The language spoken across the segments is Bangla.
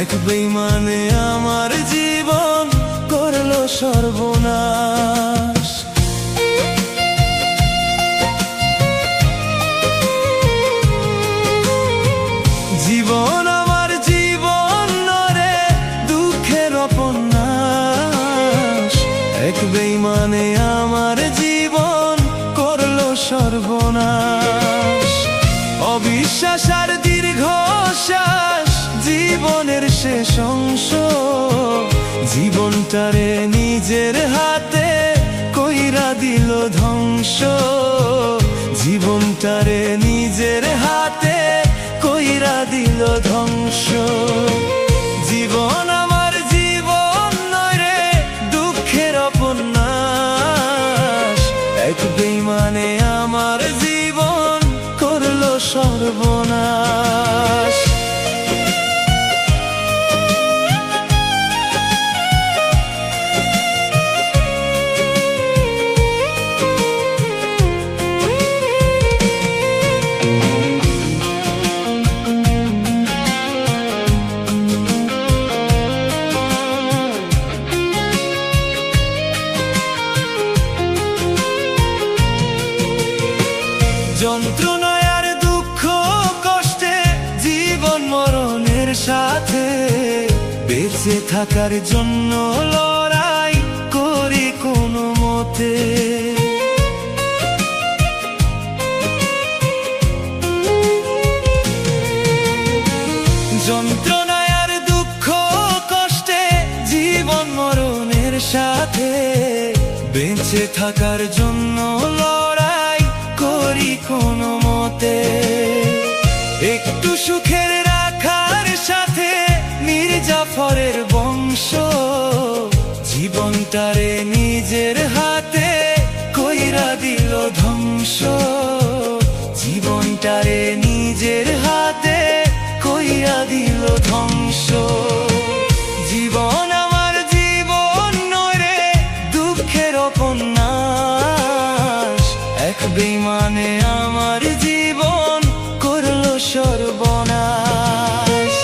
এক বেঈমানে আমার জীবন করলো সর্বনাশ। জীবন আমার জীবন নরে দুঃখের উপন্যাস। এক বেঈমানে আমার জীবন করলো সর্বনাশ। অবিশ্বাস আর দীর্ঘশ্বাস জীবনের শেষ অংশ। জীবনটারে নিজের হাতে কইরা দিল ধ্বংস। জীবনটারে নিজের হাতে কইরা দিল ধ্বংস। জীবন আমার জীবন নয় রে দুঃখের উপন্যাস। এক বেঈমানে আমার জীবন করলো সর্বনাশ। যন্ত্রণায় আর দুঃখ কষ্টে জীবন মরণের সাথে বেঁচে থাকার জন্য লড়াই করি কোনো মতে। যন্ত্রণায় আর দুঃখ কষ্টে জীবন মরণের সাথে বেঁচে থাকার জন্য লড়াই করি কোনো মতে। একটু সুখের রাখার সাথে মির্জাফরের বংশ। জীবনটারে নিজের হাতে কইরা দিল ধ্বংস। জীবনটারে নিজের হাতে কইরা দিল ধ্বংস। জীবন আমার জীবন নয় রে দুঃখের উপন্যাস। এক বেঈমানে আমার জীবন করলো সর্বনাশ।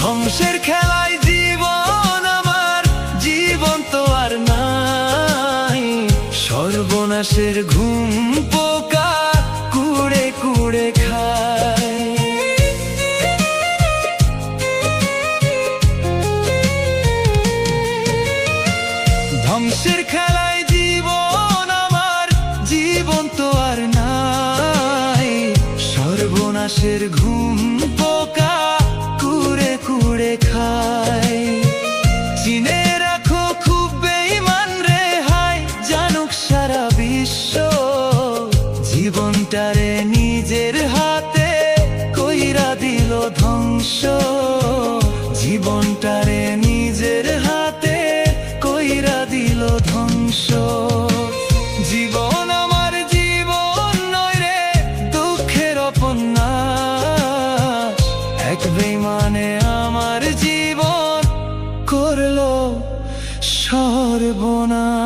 ধ্বংসের খেলায় জীবন আমার জীবন তো আর নাই। সর্বনাশের ঘুম পোকা কুড়ে কুড়ে খায়। ধ্বংসের খেলায় জীবন আমার জীবন তো আর নাই। সর্বনাশের ঘুম পোকা কুড়ে কুড়ে খায়। চিনে রাখো খুব বেঈমান রে হায় জানুক সারা বিশ্ব। জীবনটারে নিজের হাতে কইরা দিল ধ্বংস। জীবনটারে নিজের হাতে কইরা দিল ধ্বংস। জীবন আমার জীবন নয় রে দুঃখের উপন্যাস। এক বেঈমানে আমার জীবন করলো সর্বনাশ।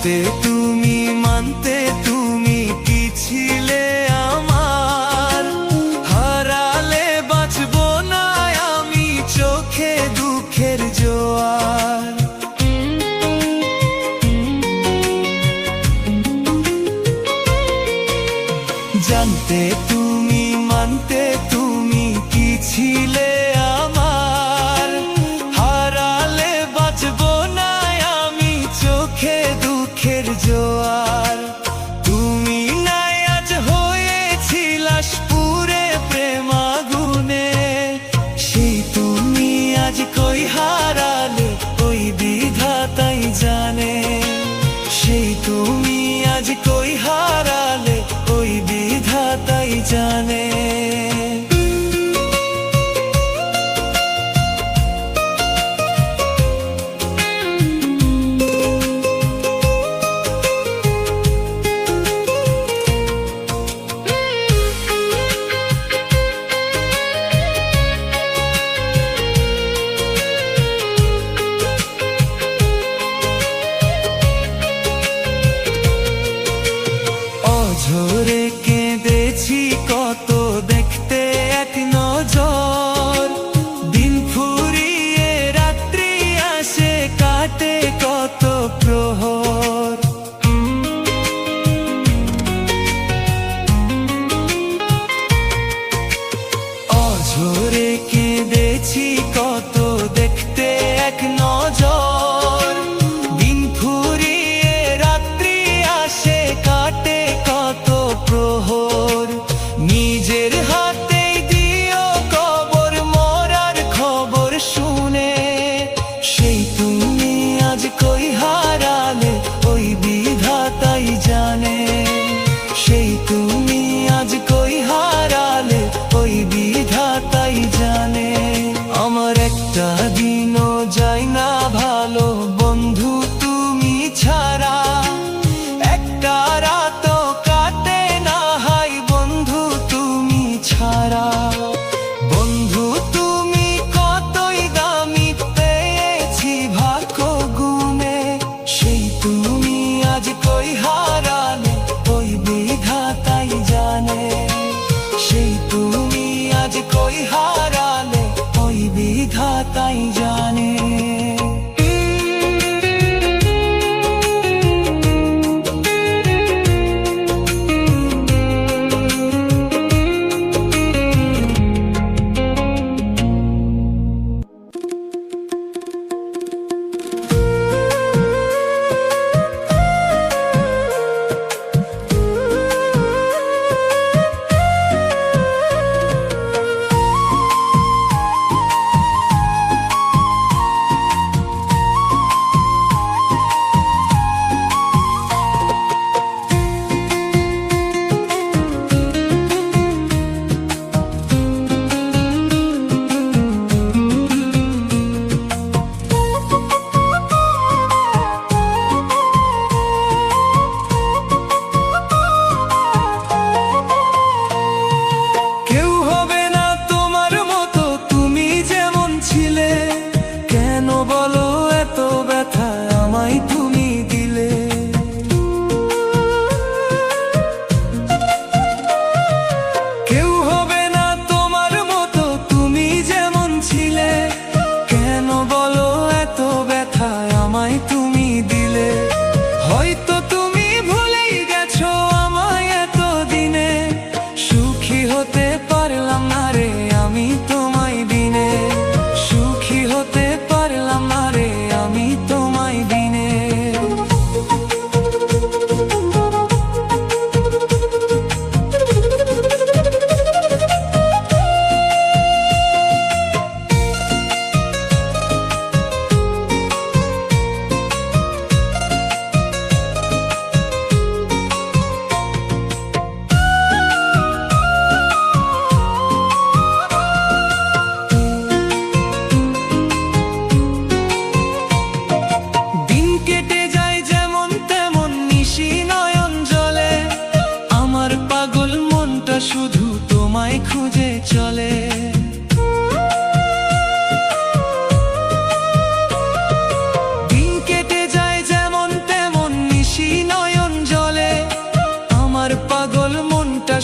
জানতে তুমি মানতে তুমি কি ছিলে আমার, হারালে বাঁচবো না আমি চোখে দুঃখের জোয়ার। জানতে তুমি মানতে তুমি কি ছিলে আমার, হারালে বাঁচবো না আমি চোখে দুঃখের জোয়ার। তুমি নাই আজ হয়ে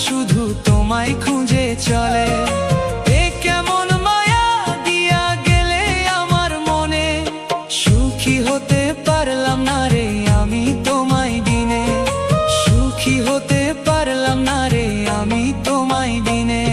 শুধু তোমায় খুঁজে চলে। এ কেমন মায়া দিয়া গেলে আমার মনে, সুখী হতে পারলাম না রে আমি তোমায় বিনে, সুখী হতে পারলাম না রে আমি তোমায় বিনে।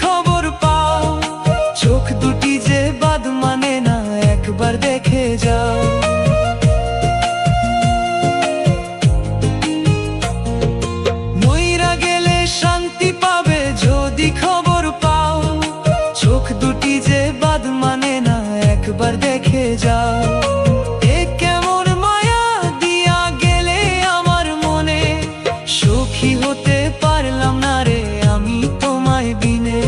খবর পাও, চোখ দুটি যে বাদ মানে না, একবার দেখে যাও। মইরা গেলে শান্তি পাবে যদি খবর পাও, চোখ দুটি যে বাদ মানে না, একবার দেখে যাও। এ কেমন মায়া দিয়া গেলে আমার মনে, সুখী হতে পারলাম না রে আমি তোমায় বিনে,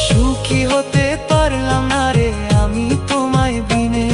সুখী হতে পারলাম না রে আমি তোমায় বিনে।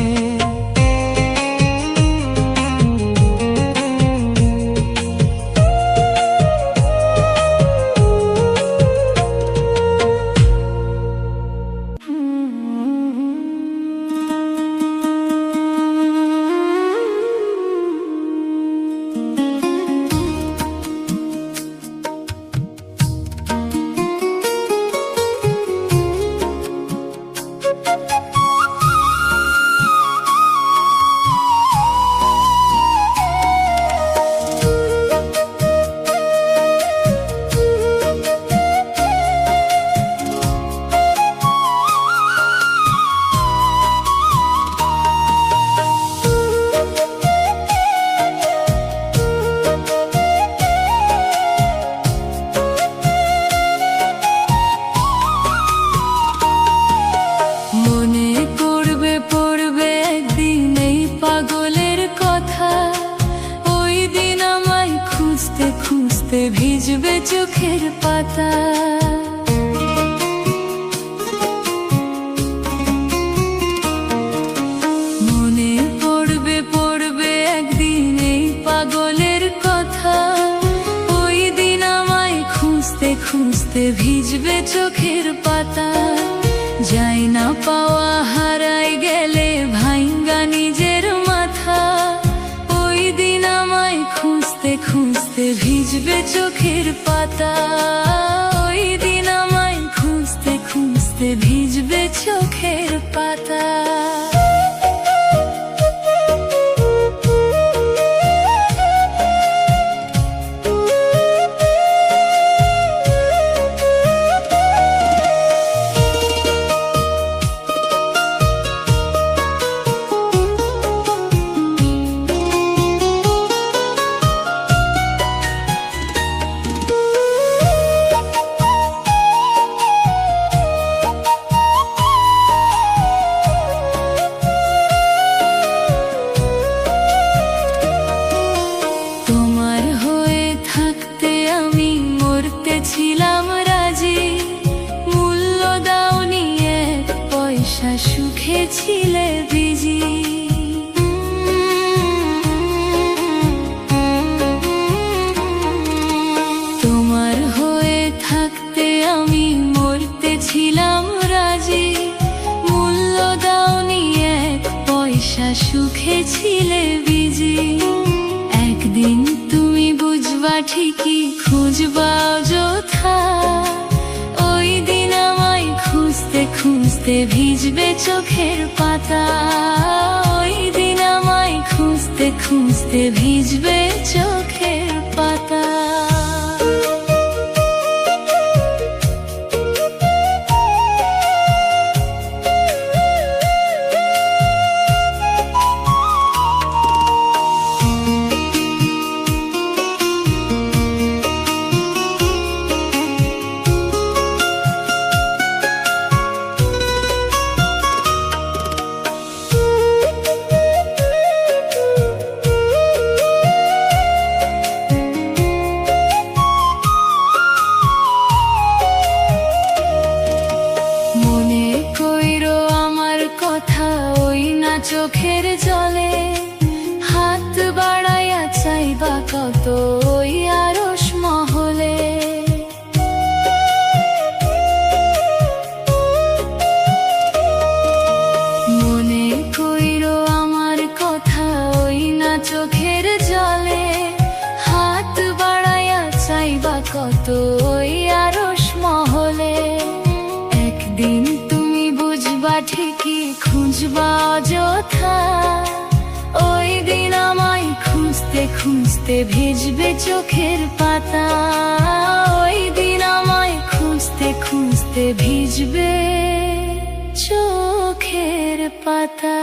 খুঁজতে ভিজবে চোখের পাতা, মনে পড়বে পড়বে একদিন এই পাগলের কথা। ওই দিন আমায় খুঁজতে খুঁজতে ভিজবে চোখের পাতা, যাই না পাওয়া হারাই গেলে ভাইঙ্গা নিজের মাথা। ওই দিন আমায় খুঁজতে খুঁজতে ভিজবে চোখের পাতা, ওই দিন আমায় খুঁজতে খুঁজতে ভিজবে চোখের পাতা। ছিলাম রাজি, মূল্য দাওনি এক পয়সা, সুখে ছিলে বিজি। তোমার হয়ে থাকতে আমি মরতে ছিলাম রাজি, মূল্য দাওনি এক পয়সা, সুখে ছিলে বিজি। একদিন তুমি বুঝবা ঠিকই, খুঁজবা অযথা। ওই দিন আমায় খুঁজতে খুঁজতে ভিজবে চোখের পাতা, ওই দিন আমায় খুঁজতে খুঁজতে ভিজবে চোখের পাতা। ওই না চোখের জলে, হাত বাড়াইয়া চাইবা কত ওই আরশ মহলে। মনে কইরো আমার কথা ওই না চোখের জলে, হাত বাড়াইয়া চাইবা কত ওই আরশ মহলে। একদিন তুমি বুঝবা ঠিকই, খুঁজবা অযথা, ওই দিন আমায় খুঁজতে খুঁজতে ভিজবে চোখের পাতা। ওই দিন আমায় খুঁজতে খুঁজতে ভিজবে চোখের পাতা।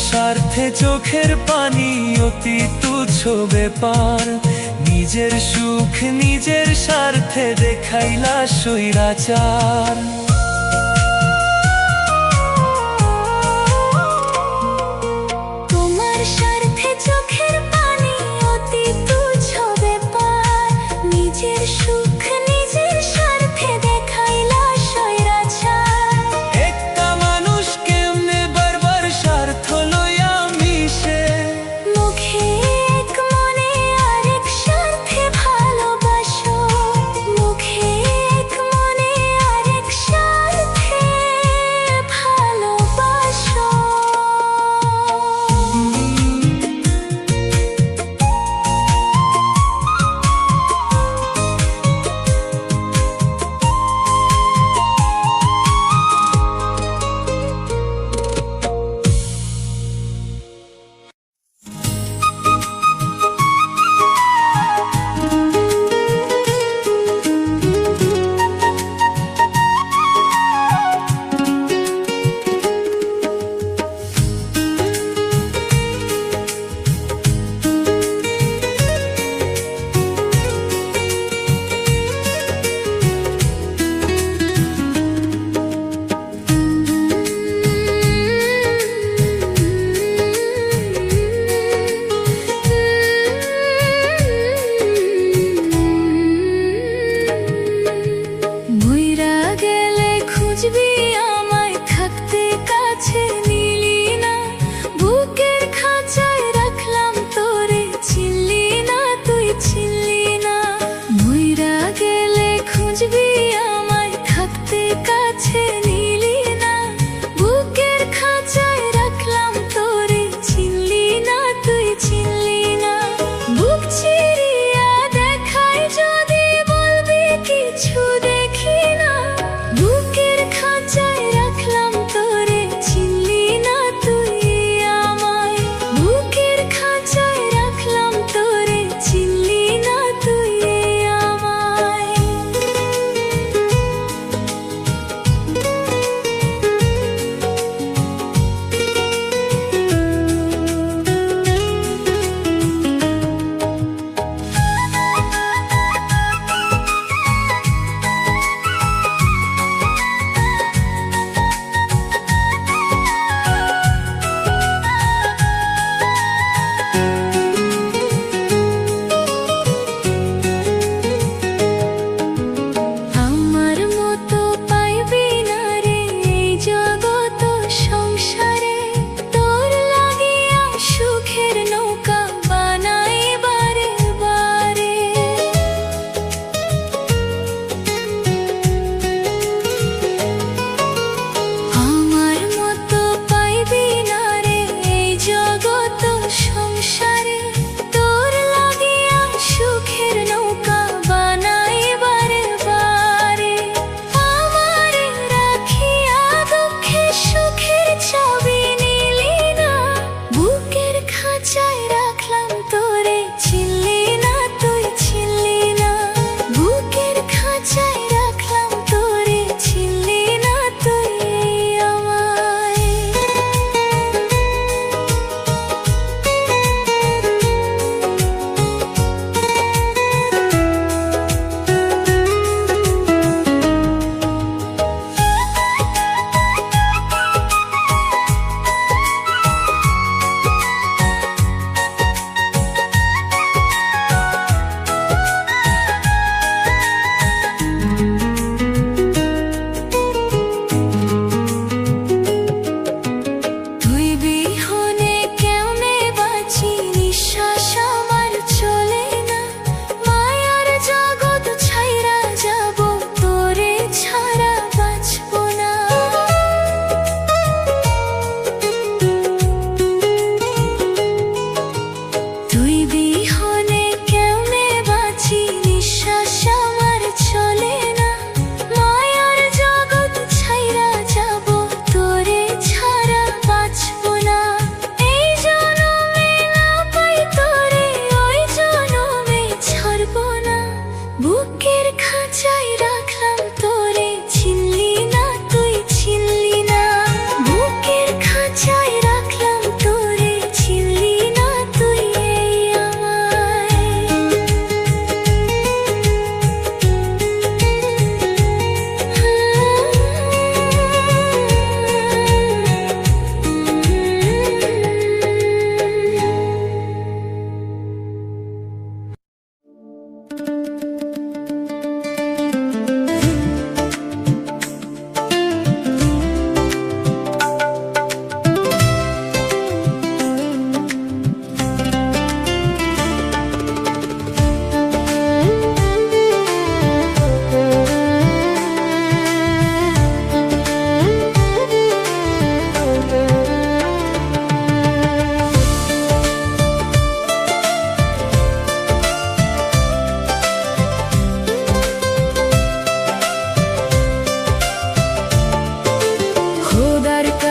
স্বার্থে চোখের পানি অতি তুচ্ছ ব্যাপার, নিজের সুখ নিজের স্বার্থে দেখাইলা স্বৈরাচার। তোমার স্বার্থে চোখের পানি অতি তুচ্ছ ব্যাপার, নিজের সুখ নিজের স্বার্থে দেখাইলা স্বৈরাচার। একটা মানুষ কেমনে বারবার স্বার্থ লইয়া মিশে, মুখে এক মনে আরেক স্বার্থে ভালোবাসো, মুখে এক মনে আরেক স্বার্থে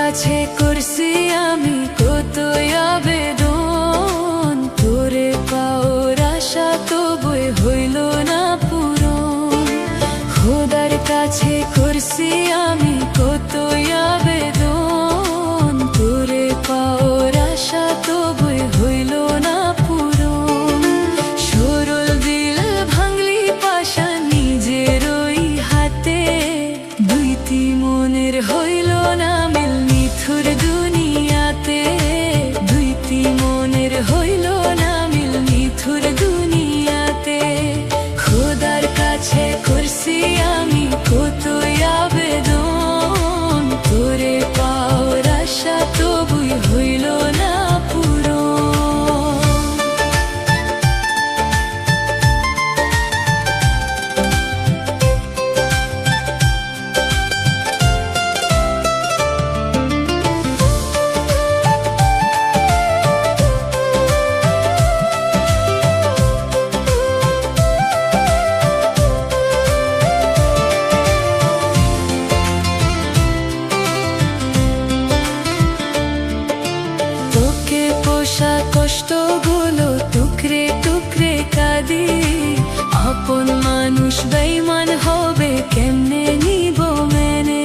কাছে করছি আমি কতই আবেদন, তোরে পাওয়ার আশা তবুই হইল না পূরণ। খোদার কাছে করছি আমি কতই আবেদন, তোরে পাওয়ার আশা তবুই হইল না পূরণ। সরল দিল ভাঙলি পাশা নিজের ওই হাতে, দুইটি মনের হইল না মিল নিথুর দুনিয়াতে, দুইটি মনের হইল না মিল নিথুর দুনিয়াতে। খোদার কাছে করছি আমি কতই আবেদন, তোরে পাওয়ার আশা তবুই হইল না পূরণ। তোকে পোষা কষ্টগুলো টুকরে টুকরে কাঁদি, আপন মানুষ বেঈমান হবে কেমনে নিব মেনে।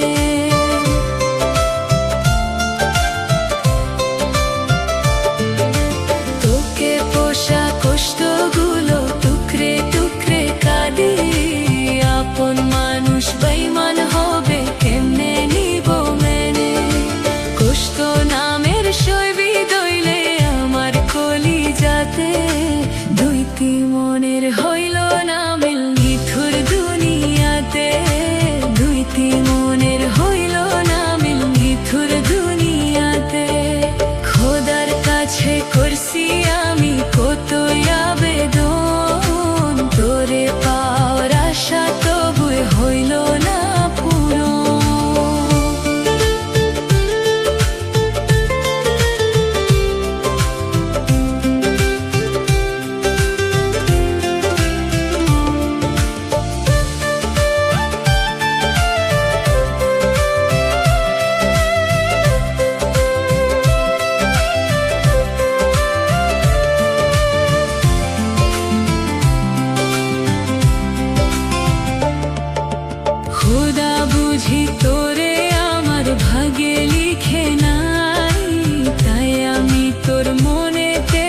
তোকে পোষা কষ্টগুলো টুকরে টুকরে কাঁদি, আপন মানুষ বেঈমান হবে কেমনে নিব মেনে। কষ্ট নামের শৈবী দইলে আমার কলিজাতে, দুইটি মনের হইল না মিল নিথুর দুনিয়াতে, দুইটি মনের হইল না মিল নিথুর দুনিয়াতে। খোদার কাছে করছি আমি কতই আবেদন, তোরে পাওয়ার আশা তবুই হইল না পূরণ। খোদা বুঝি তোরে আমার ভাগে লিখে নাই, তাই আমি তোর মনেতে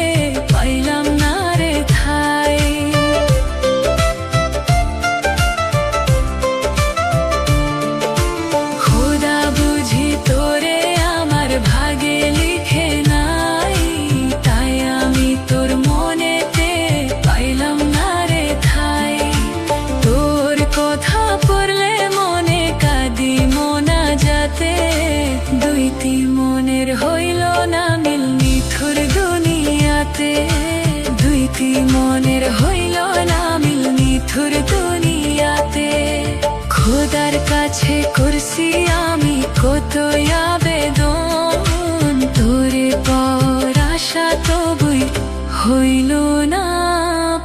পাইলাম না রে ঠাই। খোদা বুঝি তোরে আমার ভাগে লিখে নাই, তাই আমি তোর মনেতে পাইলাম না রে ঠাই। তোর কথা পড়লে মনে কাঁদি মোনা যাতে, দুইটি মনের হইল না মিল নিথুর দুনিয়াতে, দুইটি মনের হইল না মিল নিথুর দুনিয়াতে। খোদার কাছে করছি আমি কতই আবেদন, তোরে পাওয়ার আশা তবুই হইল না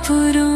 পূরণ।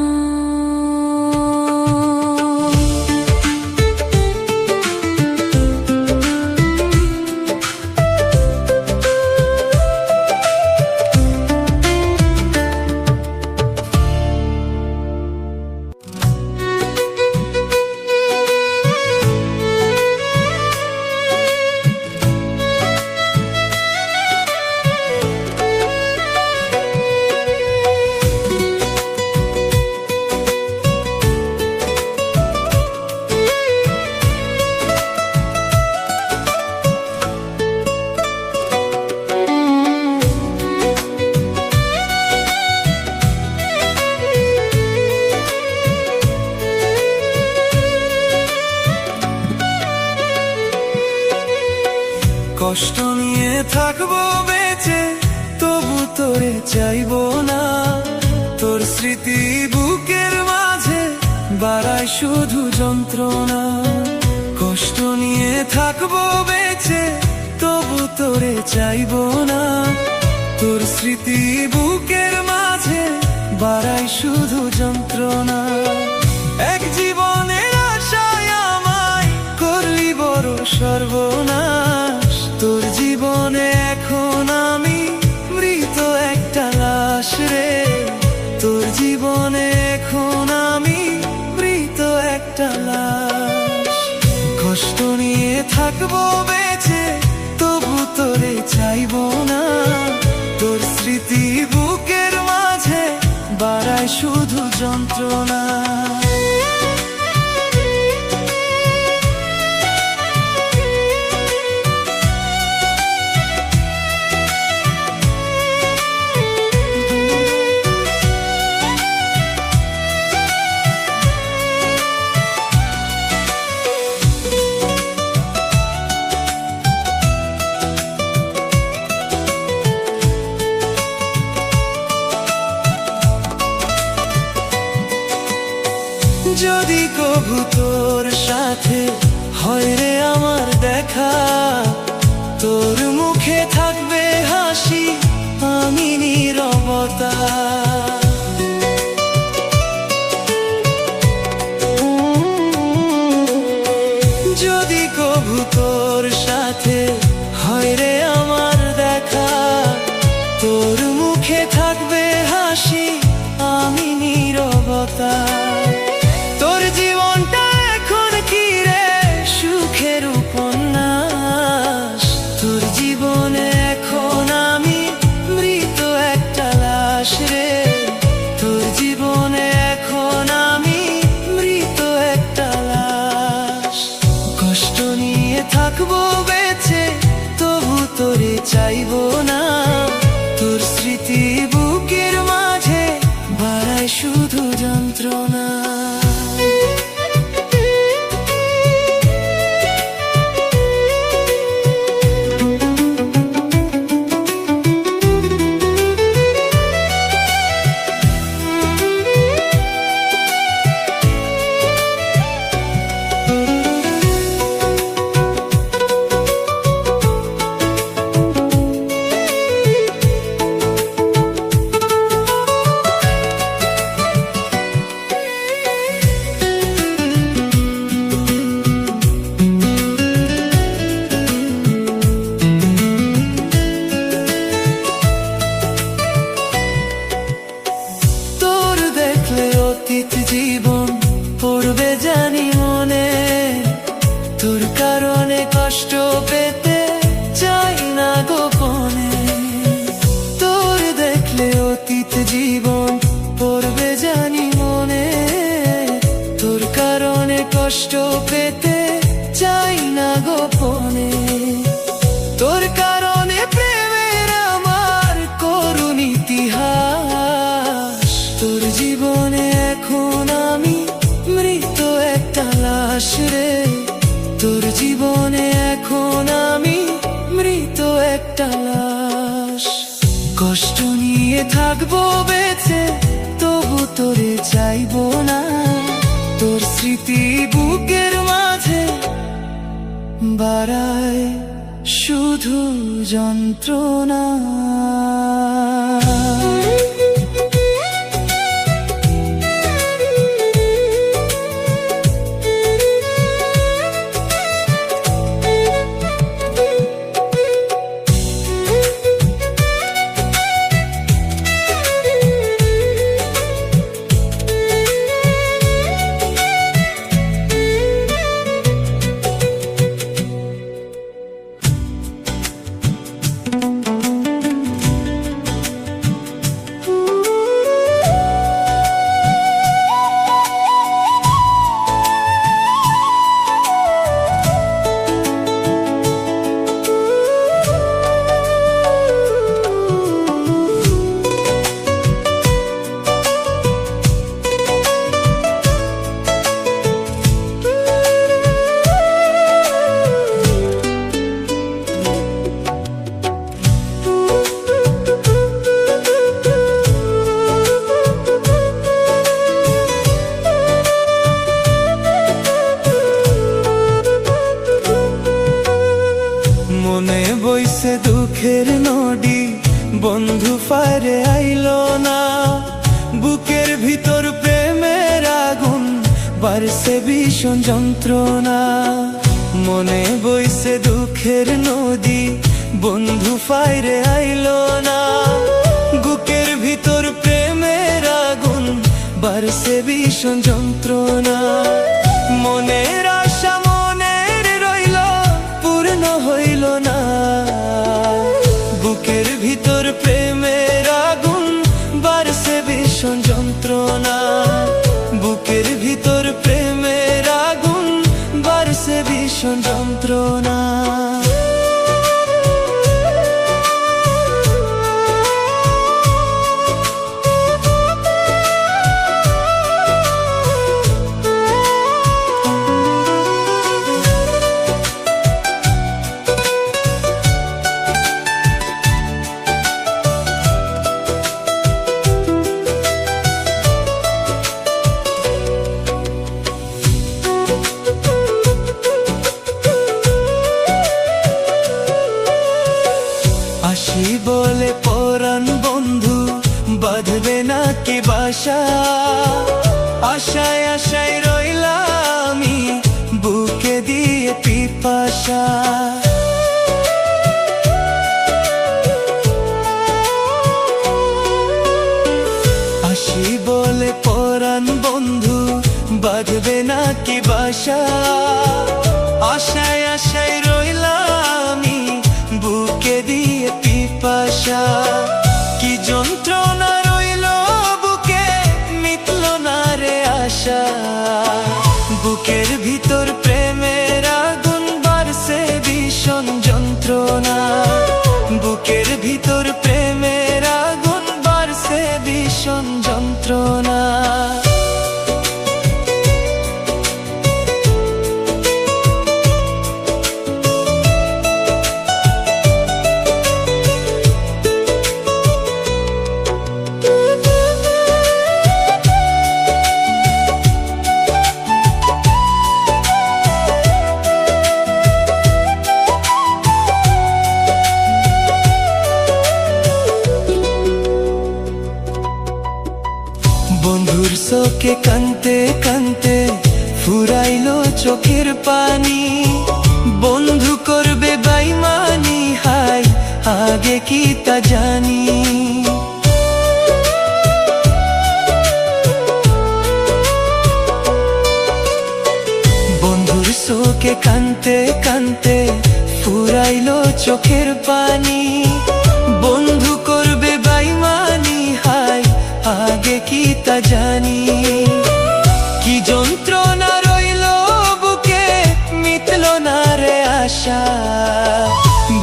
কষ্ট নিয়ে থাকবো বেঁচে তবু তোরে চাইবো না, তোর স্মৃতি বুকের মাঝে বাড়ায় শুধু যন্ত্রণা। কষ্ট নিয়ে থাকবো বেঁচে তবু তোরে চাইবো না, তোর স্মৃতি বুকের মাঝে বাড়ায় শুধু যন্ত্রণা। এক জীবনের আশায় আমায় করলি বড় সর্বনাশ, তোর জীবনে এখন আমি মৃত একটা লাশ রে, তোর জীবনে এখন আমি মৃত একটা লাশ। কষ্ট নিয়ে থাকবো বেঁচে, তবু তোরে চাইবো না। তোর স্মৃতি বুকের মাঝে বাড়ায় শুধু যন্ত্রণা। যদি কভু তোর সাথে হয় রে আমার দেখা, তোর মুখে থাকবে হাসি, আমি নীরবতা। যদি কভু তোর সাথে হয় রে আমার দেখা, তোর মুখে থাকবে হাসি, আমি নীরবতা। তোর জীবনটা এখন কি রে সুখের উপন্যাস, তোর জীবনে এখন আমি মৃত একটা লাশ রে, তোর জীবনে এখন আমি মৃত একটা লাশ। কষ্ট নিয়ে থাকবো বেঁচে, তবু তোরে চাইবো না। তোর স্মৃতি বুকের মাঝে বাড়ায় শুধু যন্ত্রণা। জীবন পড়বে জানি মনে, তোর কারণে কষ্ট পেতে চাই না গোপনে। তোর দেখলে অতীত জীবন পড়বে জানি মনে, তোর কারণে কষ্ট পেতে চাই না গোপনে। তোর কারণে প্রেমের আমার করুণ ইতিহাস, তোর জীবনে এখন আমি মৃত একটা লাশ রে, তোর জীবনে এখন আমি মৃত একটা লাশ। কষ্ট নিয়ে থাকবো বেঁচে, তবু তোরে চাইবো না। তোর স্মৃতি বুকের মাঝে বাড়ায় শুধু যন্ত্রণা। বইছে দুঃখের নদী, বন্ধু ফারে আইলো না। বুকের ভিতর প্রেমের আগুন, বাড়ছে ভীষণ যন্ত্রণা। মনে বইছে দুঃখের নদী, বন্ধু ফাইরে আইলো না, বুকের ভিতর প্রেমের আগুন বাড়ছে ভীষণ যন্ত্রণা। মনের আশা মনের রইল, পূর্ণ হইল না। বুকের ভিতর প্রেমের আগুন বাড়ছে ভীষণ যন্ত্রণা। বুকের ভিতর প্রেমের আগুন বাড়ছে ভীষণ যন্ত্রণা। আসি বলে পরাণ বন্ধু বাঁধবে না কি বাসা। আশায় আশায় রইলাম আমি, বুকে দিয়ে পিপাসা। আসি বলে পরাণ বন্ধু বাঁধবে না কি বাসা। আশায় আশায় রইলাম আমি, বুকে দিয়ে পিপাসা। কি যন্ত্রণা রইল বুকে, মিটল না রে আশা। বুকের ভিতর প্রেমের আগুন বাড়ছে ভীষণ যন্ত্রণা। বুকের ভিতর প্রেমের আগুন বাড়ছে ভীষণ যন্ত্রণা। বন্ধুর চোখে কানতে কানতে ফুরাইলো চোখের পানি। বন্ধু করবে বেইমানি, হাই আগে কি তা জানি। বন্ধুর চোখে কানতে কানতে ফুরাইলো চোখের পানি। বন্ধু করবে বেইমানি, হাই আগে কি তা জানি। কি যন্ত্রণা রইল বুকে, মিটল না রে আশা।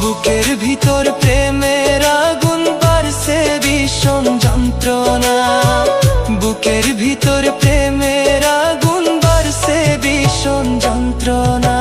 বুকের ভিতর প্রেমের আগুন বাড়ছে ভীষণ যন্ত্রণা। বুকের ভিতর প্রেমের আগুন বাড়ছে ভীষণ যন্ত্রণা।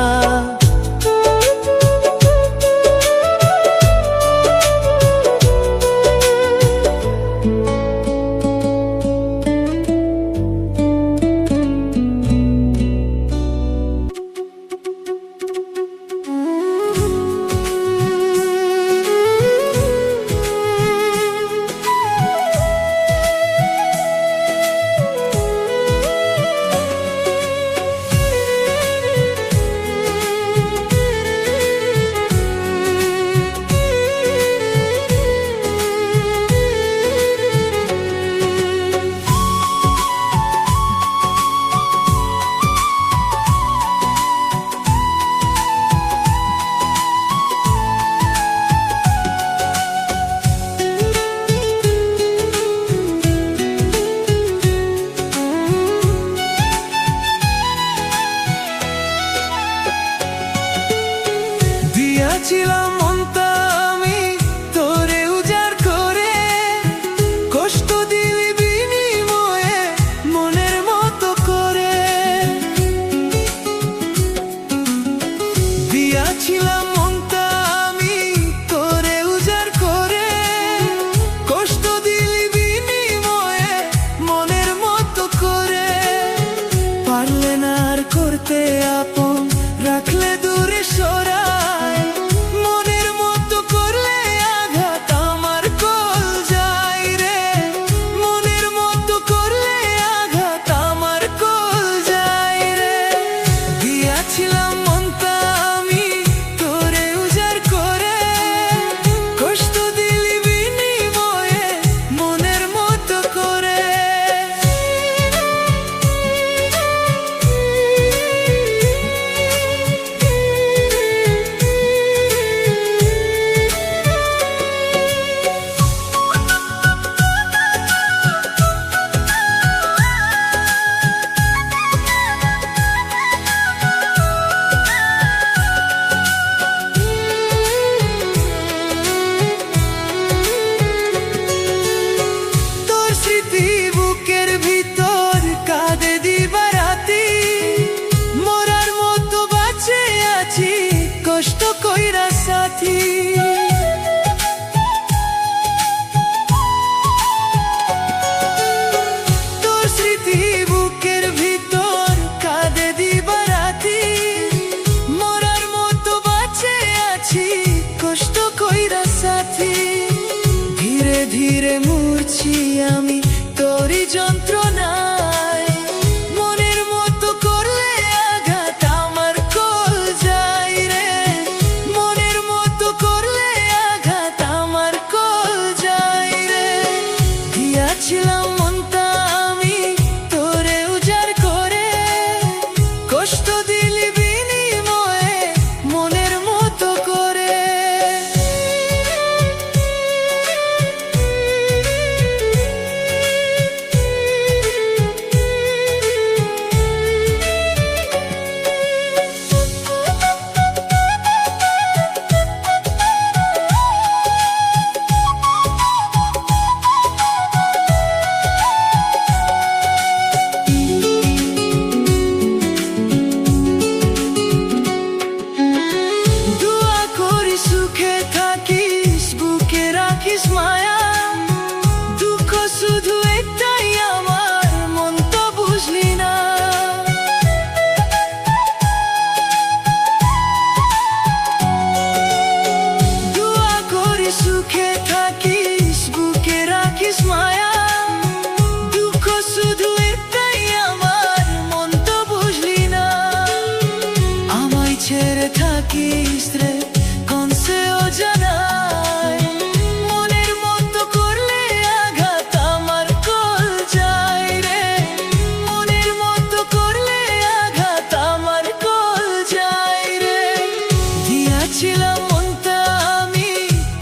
ঘিরে মরছি আমি তোরই যন্ত্রণায়। মনের মতো করলে আঘাত আমার কল যায় রে, মনের মতো করলে আঘাত আমার কল যায় রে। দিয়াছিলাম মনটা আমি তোরে উজাড় করে, কষ্ট দিলি বিনিময়ে মনের মতো করে। দোয়া করি সুখে থাকিস, বুকে রাখিস মায়া। দুঃখ শুধু একটাই আমার, মন তো বুঝলি না। দোয়া করি সুখে থাকিস, বুকে রাখিস মায়া। দুঃখ শুধু একটাই আমার, মন তো বুঝলি না। আমায় ছেড়ে থাকিস রে কোন সে অজানায়, মনের মতো করলে আঘাত আমার কল যায় রে, মনের মতো করলে আঘাত আমার কল যায় রে। দিয়াছিলাম মনটা আমি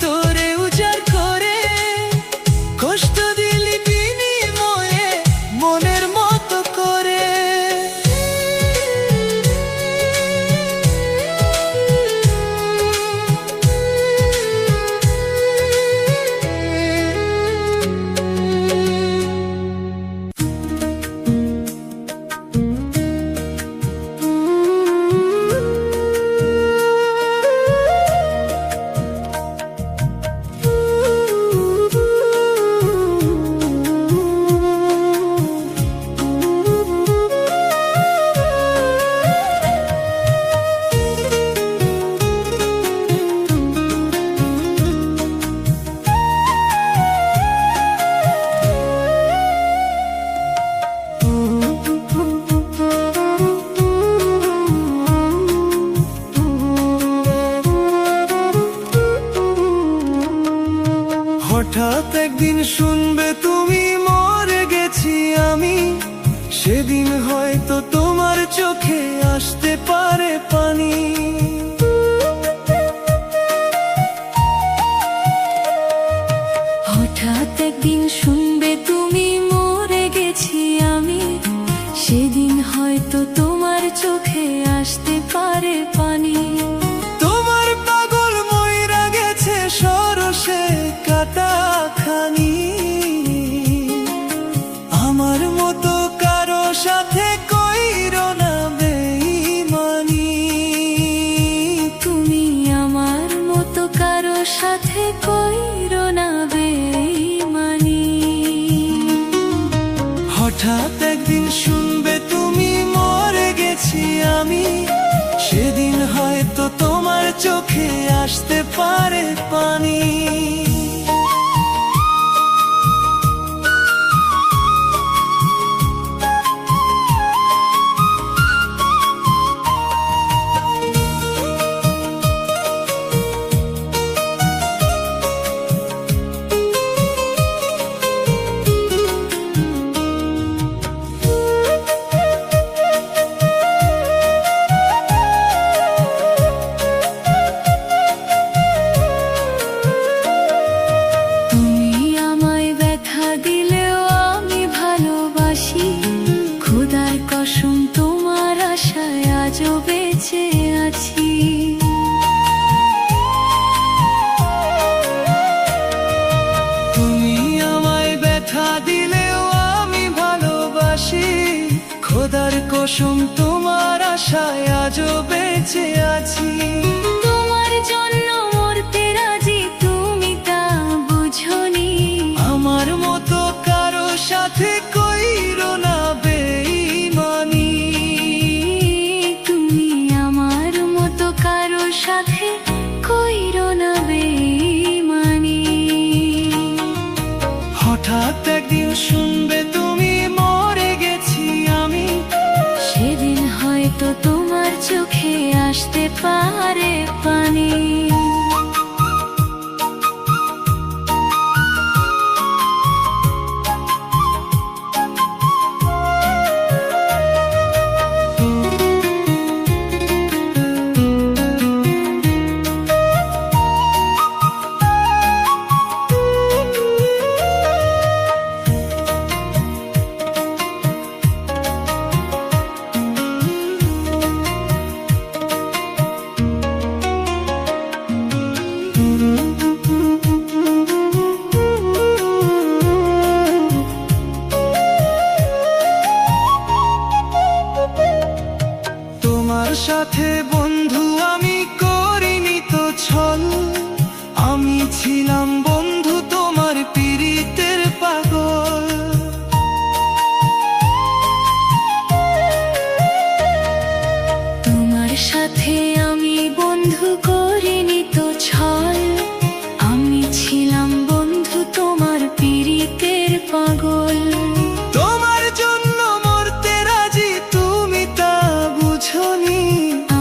তোরে উজাড় করে, কষ্ট দিলি বিনিময়ে মনের মতো করে। হঠাৎ একদিন শুনবে তুমি মরে গেছি আমি, সেদিন হয়তো তোমার চোখে আসতে পারে পানি। হঠাৎ একদিন শুনবে তুমি মরে গেছি আমি, সেদিন হয়তো তোমার চোখে আসতে পারে পানি। তোমার পাগল মইরা গেছে সরসে কাটা খানি, আমার মতো কারো সাথে কইরো না বেঈমানি। তুমি আমার মতো কারো সাথে কইরো না বেঈমানি। হঠাৎ একদিন শুনবে তুমি মরে গেছি আমি, সেদিন হয়তো তোমার চোখে আসতে পারে পানি। খোদার কসম তোমার আশায় আজও বেঁচে আছি। তোমার জন্য মরতে রাজি, তুমি তা বুঝোনি। আমার মতো কারো সাথে কইরো না বেঈমানি। তুমি আমার মতো কারো সাথে কইরো না বেঈমানি। ছিলাম বন্ধু তোমার পীড়িতের পাগল। তোমার সাথে আমি বন্ধু করিনি তো ছল, আমি ছিলাম বন্ধু তোমার পীড়িতের পাগল। তোমার জন্য মরতে রাজি তুমি তা বুঝোনি,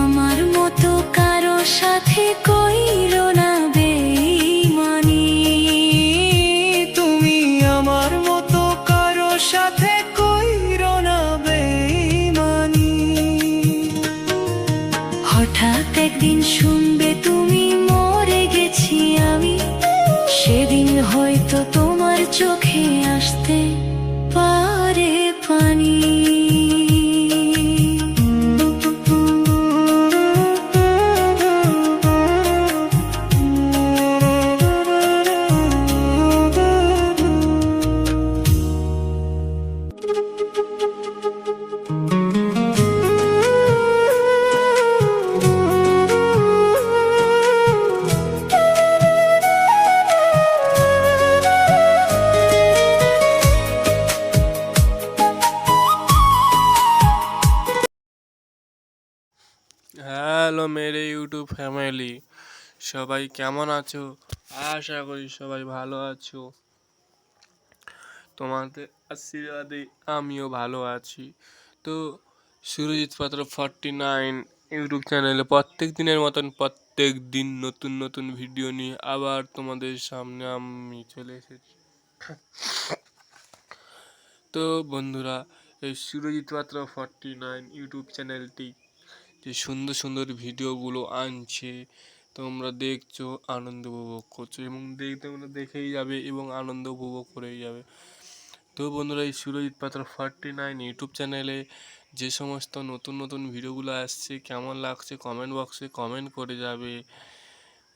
আমার মতো কারো সাথে কইরো না বেঈমানি। তুমি আমার মতো কারো সাথে কইরো না বেঈমানি। হঠাৎ একদিন শুনবে তুমি মরে গেছি আমি, সেদিন হয়তো তোমার চোখে আসতে পারে পানি। হ্যালো মেরে ইউটিউব ফ্যামিলি, সবাই কেমন আছো? আশা করি সবাই ভালো আছো। তোমাদের আশীর্বাদে আমিও ভালো আছি। তো সুরজিৎ পাত্র 49 ইউটিউব চ্যানেলে প্রত্যেক দিনের মতন প্রত্যেক দিন নতুন নতুন ভিডিও নিয়ে আবার তোমাদের সামনে আমি চলে এসেছি। তো বন্ধুরা, এই সুরজিৎ পাত্র 49 ইউটিউব চ্যানেলটি যে সুন্দর সুন্দর ভিডিওগুলো আনছে, তোমরা দেখছো, আনন্দ উপভোগ করছো এবং তোমরা দেখেই যাবে এবং আনন্দ উপভোগ করেই যাবে। তো বন্ধুরা, এই সুরজিৎ পাত্র 49 ইউটিউব চ্যানেলে যে সমস্ত নতুন নতুন ভিডিওগুলো আসছে কেমন লাগছে কমেন্ট বক্সে কমেন্ট করে যাবে,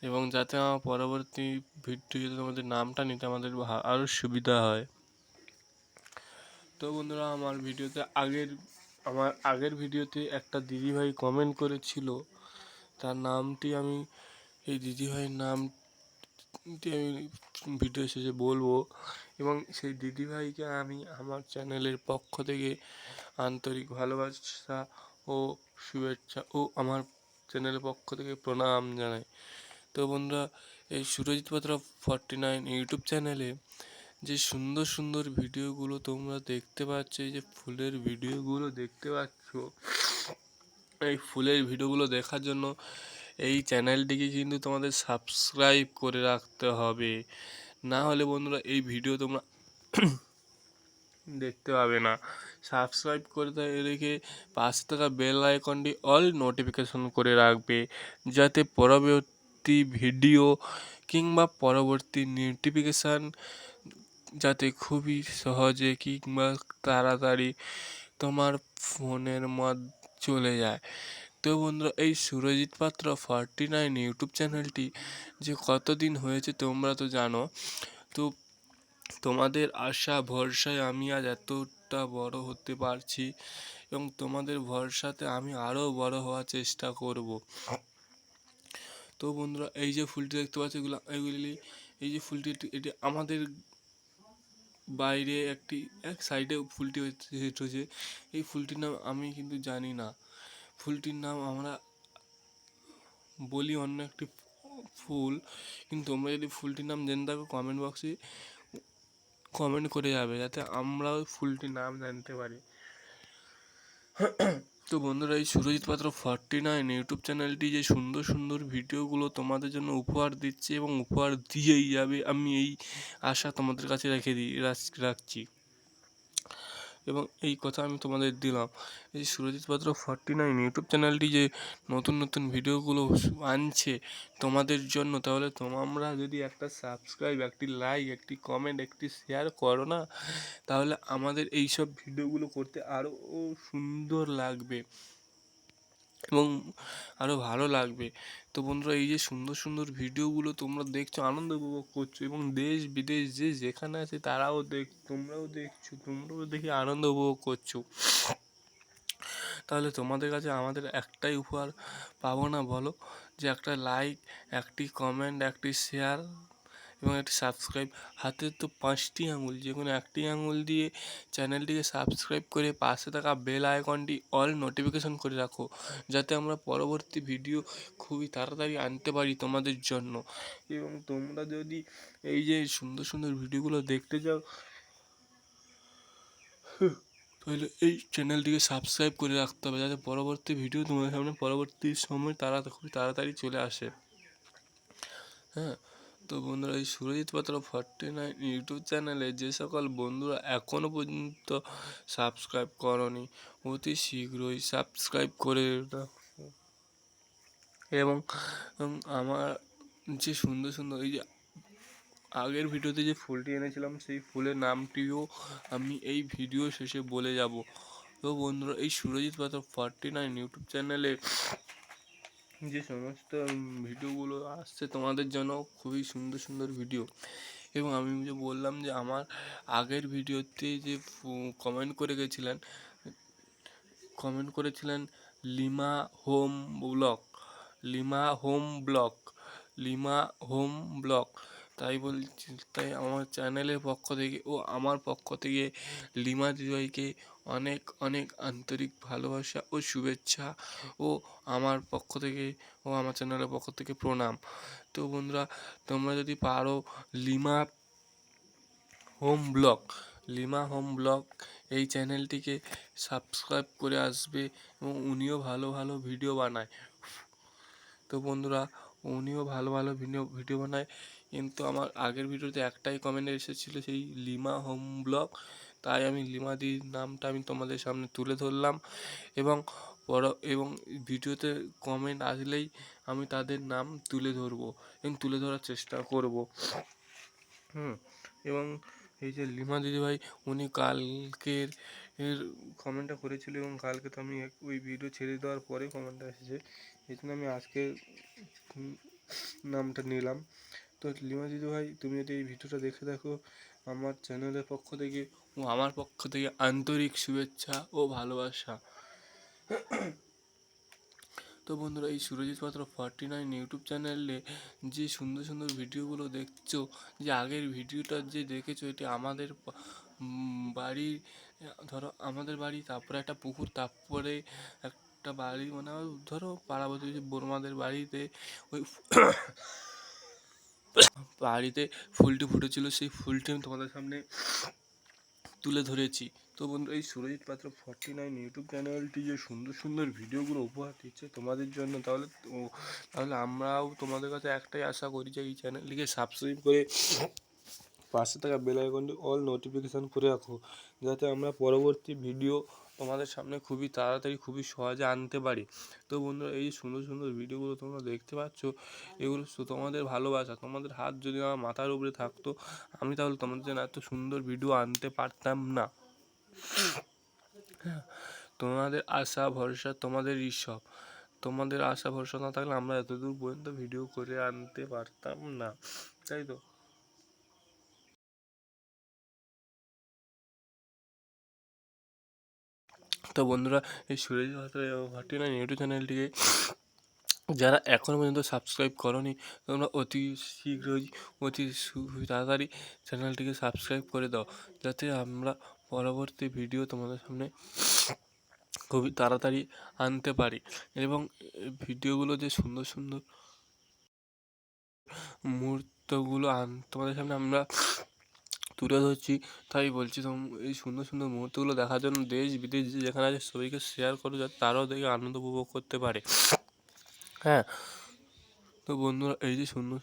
এবং যাতে আমার পরবর্তী ভিডিওতে তোমাদের নামটা নিতে আমাদের আরও সুবিধা হয়। তো বন্ধুরা, আমার আগের ভিডিওতে একটা দিদিভাই কমেন্ট করেছিল, তার নামটি আমি এই দিদিভাইয়ের নামটি আমি ভিডিও শেষে বলবো, এবং সেই দিদিভাইকে আমি আমার চ্যানেলের পক্ষ থেকে আন্তরিক ভালোবাসা ও শুভেচ্ছা ও আমার চ্যানেলের পক্ষ থেকে প্রণাম জানাই। তো বন্ধুরা, এই সুরজিৎ পাত্র 49 ইউটিউব চ্যানেলে যে সুন্দর সুন্দর ভিডিওগুলো তোমরা দেখতে পাচ্ছ, এই যে ফুলের ভিডিওগুলো দেখতে পাচ্ছ, এই ফুলের ভিডিওগুলো দেখার জন্য এই চ্যানেলটিকে কিন্তু তোমাদের সাবস্ক্রাইব করে রাখতে হবে, না হলে বন্ধুরা এই ভিডিও তোমরা দেখতে পাবে না। সাবস্ক্রাইব করে রেখে পাশে থাকা বেল আইকনটি অল নোটিফিকেশন করে রাখবে, যাতে পরবর্তী ভিডিও কিংবা পরবর্তী নোটিফিকেশান যাতে খুবই সহজে কিংবা তাড়াতাড়ি তোমার ফোনের মধ্যে চলে যায়। তো বন্ধুরা, এই সুরজিৎ পাত্র 49 ইউটিউব চ্যানেলটি যে কতদিন হয়েছে তোমরা তো জানো। তো তোমাদের আশা ভরসায় আমি আজ এতটা বড় হতে পারছি, এবং তোমাদের ভরসাতে আমি আরও বড় হওয়ার চেষ্টা করব। তো বন্ধুরা, এই যে ফুলটি দেখতে পাচ্ছ, এই যে ফুলটি এটি আমাদের বাইরে এক সাইডে ফুলটি হচ্ছে। এই ফুলটির নাম আমি কিন্তু জানি না, ফুলটির নাম আমরা বলি অন্য একটি ফুল, কিন্তু তোমরা যদি ফুলটির নাম জেনে থাকো কমেন্ট বক্সে কমেন্ট করে যাবে, যাতে আমরাও ফুলটির নাম জানতে পারি। তো বন্ধুরা, এই সুরজিৎ পাত্র 49 ইউটিউব চ্যানেলটি যে সুন্দর সুন্দর ভিডিওগুলো তোমাদের জন্য উপহার দিচ্ছে এবং উপহার দিয়েই যাবে, আমি এই আশা তোমাদের কাছে রাখছি, এবং এই কথা আমি তোমাদের দিলাম। এই সুরজিৎ পাত্র 49 ইউটিউব চ্যানেলটি যে নতুন নতুন ভিডিওগুলো আনছে তোমাদের জন্য, তাহলে তোমরা যদি একটা সাবস্ক্রাইব, একটি লাইক, একটি কমেন্ট, একটি শেয়ার করো না, তাহলে আমাদের এই সব ভিডিওগুলো করতে আরও সুন্দর লাগবে এবং আরও ভালো লাগবে। তো বন্ধুরা, এই যে সুন্দর সুন্দর ভিডিওগুলো তোমরা দেখছো, আনন্দ উপভোগ করছো, এবং দেশ বিদেশ যে যেখানে আছে তোমরাও দেখছো, তোমরাও দেখে আনন্দ উপভোগ করছো, তাহলে তোমাদের কাছে আমাদের একটাই উপহার পাবো না বলো, যে একটা লাইক, একটি কমেন্ট, একটি শেয়ার এবং একটি সাবস্ক্রাইব, হাতের তো 5টি আঙুল, যে কোনো একটি আঙুল দিয়ে চ্যানেলটিকে সাবস্ক্রাইব করে পাশে থাকা বেল আইকনটি অল নোটিফিকেশন করে রাখো, যাতে আমরা পরবর্তী ভিডিও খুবই তাড়াতাড়ি আনতে পারি তোমাদের জন্য। এবং তোমরা যদি এই যে সুন্দর সুন্দর ভিডিওগুলো দেখতে চাও, তাহলে এই চ্যানেলটিকে সাবস্ক্রাইব করে রাখতে হবে, যাতে পরবর্তী ভিডিও তোমাদের সামনে পরবর্তী সময় খুবই তাড়াতাড়ি চলে আসে। হ্যাঁ, তো বন্ধুরা, এই সুরজিৎ পাত্র 49 ইউটিউব চ্যানেলে যে সকল বন্ধুরা এখনও পর্যন্ত সাবস্ক্রাইব করনি, অতি শীঘ্রই সাবস্ক্রাইব করে রাখো। এবং আমার যে সুন্দর সুন্দর এই যে আগের ভিডিওতে যে ফুলটি এনেছিলাম, সেই ফুলের নামটিও আমি এই ভিডিও শেষে বলে যাব। তো বন্ধুরা, এই সুরজিৎ পাত্র 49 ইউটিউব চ্যানেলে যে সমস্ত ভিডিওগুলো আসছে তোমাদের জন্য, খুবই সুন্দর সুন্দর ভিডিও। এবং আমি যে বললাম যে আমার আগের ভিডিওতে যে কমেন্ট করেছিলেন lima home blog, Lima home blog, Lima home blog, তাই আমার চ্যানেলের পক্ষ থেকে ও আমার পক্ষ থেকে লিমা দিদিভাইকে অনেক অনেক আন্তরিক ভালোবাসা ও শুভেচ্ছা, ও আমার পক্ষ থেকে ও আমার চ্যানেলের পক্ষ থেকে প্রণাম। তো বন্ধুরা, তোমরা যদি পারো lima home blog, Lima home blog এই চ্যানেলটিকে সাবস্ক্রাইব করে আসবে। এবং উনিও ভালো ভালো ভিডিও বানায়। তো বন্ধুরা, উনিও ভালো ভালো ভিডিও বানায়, কিন্তু আমার আগের ভিডিওতে একটাই কমেন্ট এসেছিলো, সেই লিমা হোম ব্লগ। তাই আমি লিমাদির নামটা আমি তোমাদের সামনে তুলে ধরলাম। এবং এবং ভিডিওতে কমেন্ট আসলেই আমি তাদের নাম তুলে ধরবো এবং তুলে ধরার চেষ্টা করব। এবং এই যে লিমা দিদিভাই, উনি কালকের কমেন্টটা করেছিল, এবং কালকে তো আমি ওই ভিডিও ছেড়ে দেওয়ার পরে কমেন্টটা এসেছে, এই জন্য আমি আজকে নামটা নিলাম। তো লিমা দিদিভাই, তুমি যদি এই ভিডিওটা দেখে দেখো, আমার চ্যানেলের পক্ষ থেকে ও আমার পক্ষ থেকে আন্তরিক শুভেচ্ছা ও ভালোবাসা। তো বন্ধুরা, এই সুরজিৎ পাত্র 49 ইউটিউব চ্যানেলে যে সুন্দর সুন্দর ভিডিওগুলো দেখছো, যে আগের ভিডিওটা যে দেখেছো, এটি আমাদের বাড়ির, ধরো আমাদের বাড়ি, তারপরে একটা পুকুর, তারপরে একটা বাড়ি, মানে ধরো পাড়া প্রতিবেশী বড়মাদের বাড়িতে ওই বাড়িতে ফুলটি ফুটেছিল, সেই ফুলটি আমি তোমাদের সামনে তুলে ধরেছি। তো বন্ধু, এই সুরজিৎ পাত্র 49 ইউটিউব চ্যানেলটি যে সুন্দর সুন্দর ভিডিওগুলো উপহার দিচ্ছে তোমাদের জন্য, তাহলে আমরাও তোমাদের কাছে একটাই আশা করি যে এই চ্যানেলটিকে সাবস্ক্রাইব করে পাশে থাকা বেল আইকনটি অল নোটিফিকেশান করে রাখো, যাতে আমরা পরবর্তী ভিডিও তোমাদের সামনে খুবই তাড়াতাড়ি খুবই সহজে আনতে পারি। তো বন্ধুরা, এই যে সুন্দর সুন্দর ভিডিওগুলো তোমরা দেখতে পাচ্ছ, এগুলো তোমাদের ভালোবাসা, তোমাদের হাত যদি আমার মাথার উপরে থাকতো, আমি তাহলে তোমাদের জন্য এত সুন্দর ভিডিও আনতে পারতাম না। হ্যাঁ, তোমাদের আশা ভরসা তোমাদের ঈশ্বর, তোমাদের আশা ভরসা না থাকলে আমরা এতদূর পর্যন্ত ভিডিও করে আনতে পারতাম না, তাই তো। তো বন্ধুরা, এই সুরজ ভাটিনা ইউটিউব চ্যানেলটিকে যারা এখনও পর্যন্ত সাবস্ক্রাইব করনি, তোমরা অতি শীঘ্রই তাড়াতাড়ি চ্যানেলটিকে সাবস্ক্রাইব করে দাও, যাতে আমরা পরবর্তী ভিডিও তোমাদের সামনে খুবই তাড়াতাড়ি আনতে পারি। এবং ভিডিওগুলো যে সুন্দর সুন্দর মুহূর্তগুলো তোমাদের সামনে আমরা তুলে ধরছি, তাই বলছি এই সুন্দর সুন্দর মুহূর্তগুলো দেখার জন্য দেশ বিদেশ যেখানে আছে সবাইকে শেয়ার করো, যাতে তারাও দেখে আনন্দ উপভোগ করতে পারে। হ্যাঁ, তো বন্ধুরা, এই যে সুন্দর,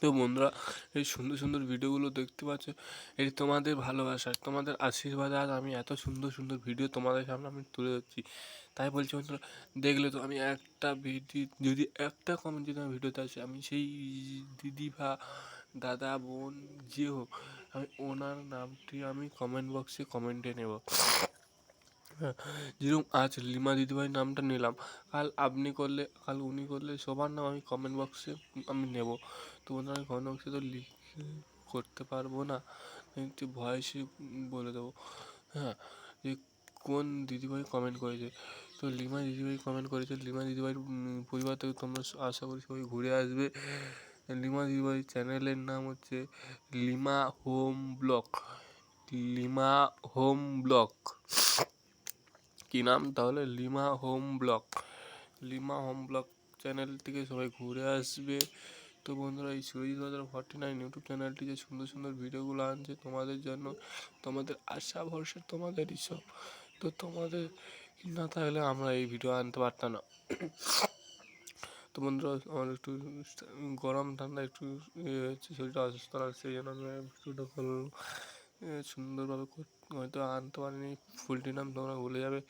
তো বন্ধুরা, এই সুন্দর সুন্দর ভিডিওগুলো দেখতে পাচ্ছ, এটি তোমাদের ভালোবাসা, তোমাদের আশীর্বাদ, আজ আমি এত সুন্দর সুন্দর ভিডিও তোমাদের সামনে আমি তুলে ধরছি। তাই বলছি বন্ধুরা, দেখলে তো আমি একটা যদি একটা কমেন্ট যদি আমার ভিডিওতে আসে, আমি সেই দিদি বা দাদা বোন যে হোক, আমি ওনার নামটি আমি কমেন্ট বক্সে কমেন্টে নেব। হ্যাঁ, যেরকম আজ লিমা দিদিভাই নামটা নিলাম, কাল উনি করলে সবার নাম আমি কমেন্ট বক্সে আমি নেব। তো বন্ধুরা, আমি কমেন্ট বক্সে তো লিখে করতে পারবো না, একটু ভয়েসে বলে দেবো। হ্যাঁ, যে কোন দিদিভাই কমেন্ট করেছে, তো লিমা দিদিভাই কমেন্ট করেছে, লিমা দিদিভাইয়ের পরিবার থেকে তোমরা আশা করি সবাই ঘুরে আসবে। লিমা দিদিভাই চ্যানেলের নাম হচ্ছে Lima home blog. Lima home blog কী নাম তাহলে? Lima home blog. Lima home blog channel থেকে সবাই ঘুরে আসবে। তো বন্ধুরা, এই সুরজিৎ বাজার 49 ইউটিউব চ্যানেলটি যে সুন্দর সুন্দর ভিডিওগুলো আনছে তোমাদের জন্য, তোমাদের আশা ভরসা তোমাদেরই সব। তো তোমাদের না থাকলে আমরা এই ভিডিও আনতে পারতাম না। তো বন্ধুরা, আমার একটু গরম ঠান্ডা একটু হচ্ছে, শরীরটা অসুস্থ লাগছে, সেই জন্য আমি ভিডিওটা করলাম। সুন্দরভাবে হয়তো আনতে পারিনি। ফুলটির নাম তোমরা ভুলে যাবে।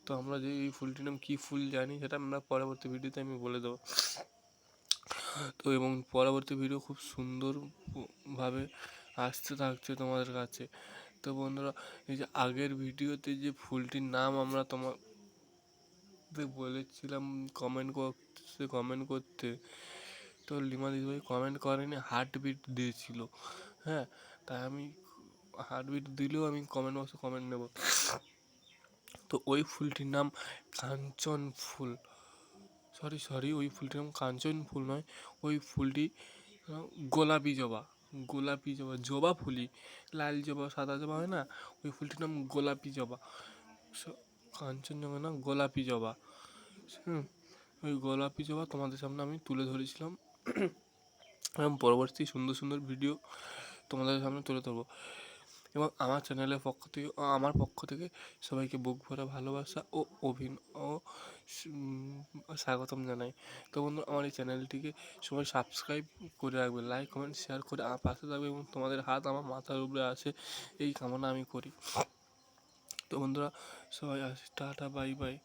তো আমরা যে এই ফুলটির নাম কী ফুল জানি সেটা আমরা পরবর্তী ভিডিওতে আমি বলে দেবো। তো এবং পরবর্তী ভিডিও খুব সুন্দরভাবে আসতে থাকছে তোমাদের কাছে। তো বন্ধুরা, এই যে আগের ভিডিওতে যে ফুলটির নাম আমরা তোমাদের বলেছিলাম কমেন্ট করতে, তো লিমা দিদিভাই কমেন্ট করেনি, হার্টবিট দিয়েছিল। হ্যাঁ, তাই আমি হার্টবিট দিলেও আমি কমেন্ট বক্সে কমেন্ট নেব। তো ওই ফুলটির নাম কাঞ্চন ফুল। সরি, ওই ফুলটির নাম কাঞ্চন ফুল নয়, ওই ফুলটি গোলাপি জবা। জবা ফুলই, লাল জবা সাদা জবা হয় না, ওই ফুলটির নাম গোলাপি জবা। কাঞ্চনজঙ্ঘা না, গোলাপি জবা। ওই গোলাপি জবা তোমাদের সামনে আমি তুলে ধরেছিলাম এবং পরবর্তী সুন্দর সুন্দর ভিডিও তোমাদের সামনে তুলে ধরবো। এবং আমার পক্ষ থেকে সবাইকে বুক ভরা ভালোবাসা ও স্বাগতম জানাই। তো বন্ধু, আমার এই চ্যানেলটিকে সবাই সাবস্ক্রাইব করে রাখবে, লাইক কমেন্ট শেয়ার করে আমার পাশে থাকবে এবং তোমাদের হাত আমার মাথার উপরে আছে, এই কামনা আমি করি। তো বন্ধুরা, সবাই আসি, টাটা, বাই বাই।